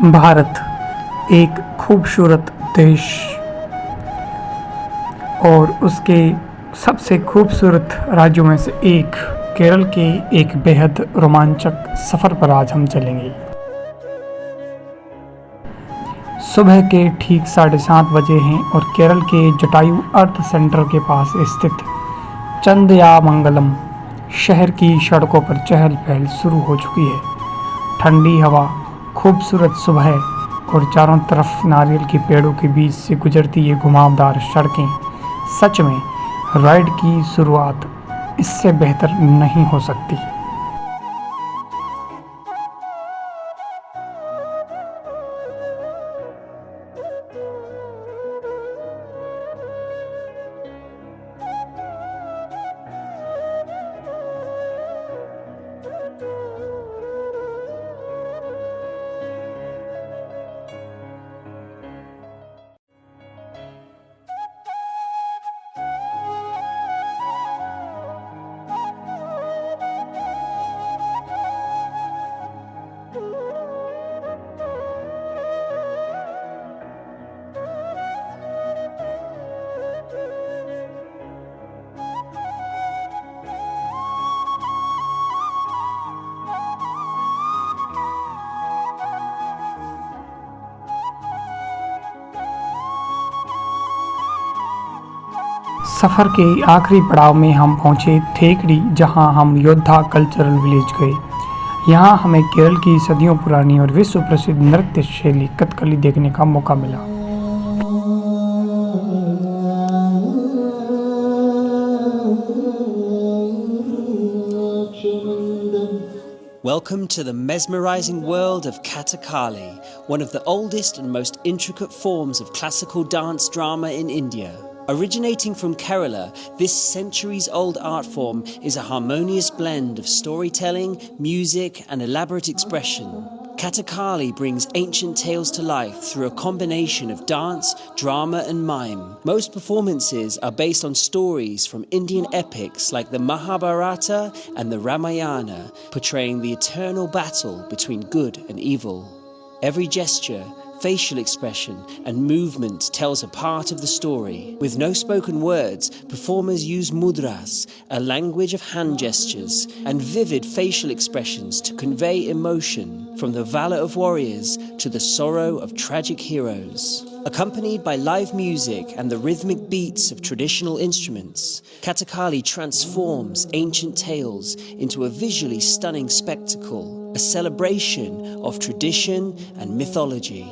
भारत एक खूबसूरत देश और उसके सबसे खूबसूरत राज्यों में से एक केरल के एक बेहद रोमांचक सफ़र पर आज हम चलेंगे। सुबह के ठीक 7:30 बजे हैं और केरल के जटायु अर्थ सेंटर के पास स्थित चंदयामंगलम शहर की सड़कों पर चहल पहल शुरू हो चुकी है। ठंडी हवा, खूबसूरत सुबह और चारों तरफ नारियल के पेड़ों के बीच से गुजरती ये घुमावदार सड़कें सच में राइड की शुरुआत इससे बेहतर नहीं हो सकती। सफ़र के आखिरी पड़ाव में हम पहुंचे थेकड़ी, जहां हम योद्धा कल्चरल विलेज गए। यहां हमें केरल की सदियों पुरानी और विश्व प्रसिद्ध नृत्य शैली कथकली देखने का मौका मिला। Welcome to the mesmerizing world of Kathakali, one of the oldest and most intricate forms of classical dance drama in India. Originating from Kerala, this centuries-old art form is a harmonious blend of storytelling, music, and elaborate expression. Kathakali brings ancient tales to life through a combination of dance, drama, and mime. Most performances are based on stories from Indian epics like the Mahabharata and the Ramayana, portraying the eternal battle between good and evil. Every gesture, facial expression, and movement tells a part of the story. With no spoken words, performers use mudras, a language of hand gestures, and vivid facial expressions to convey emotion, from the valor of warriors to the sorrow of tragic heroes. Accompanied by live music and the rhythmic beats of traditional instruments, Kathakali transforms ancient tales into a visually stunning spectacle, a celebration of tradition and mythology.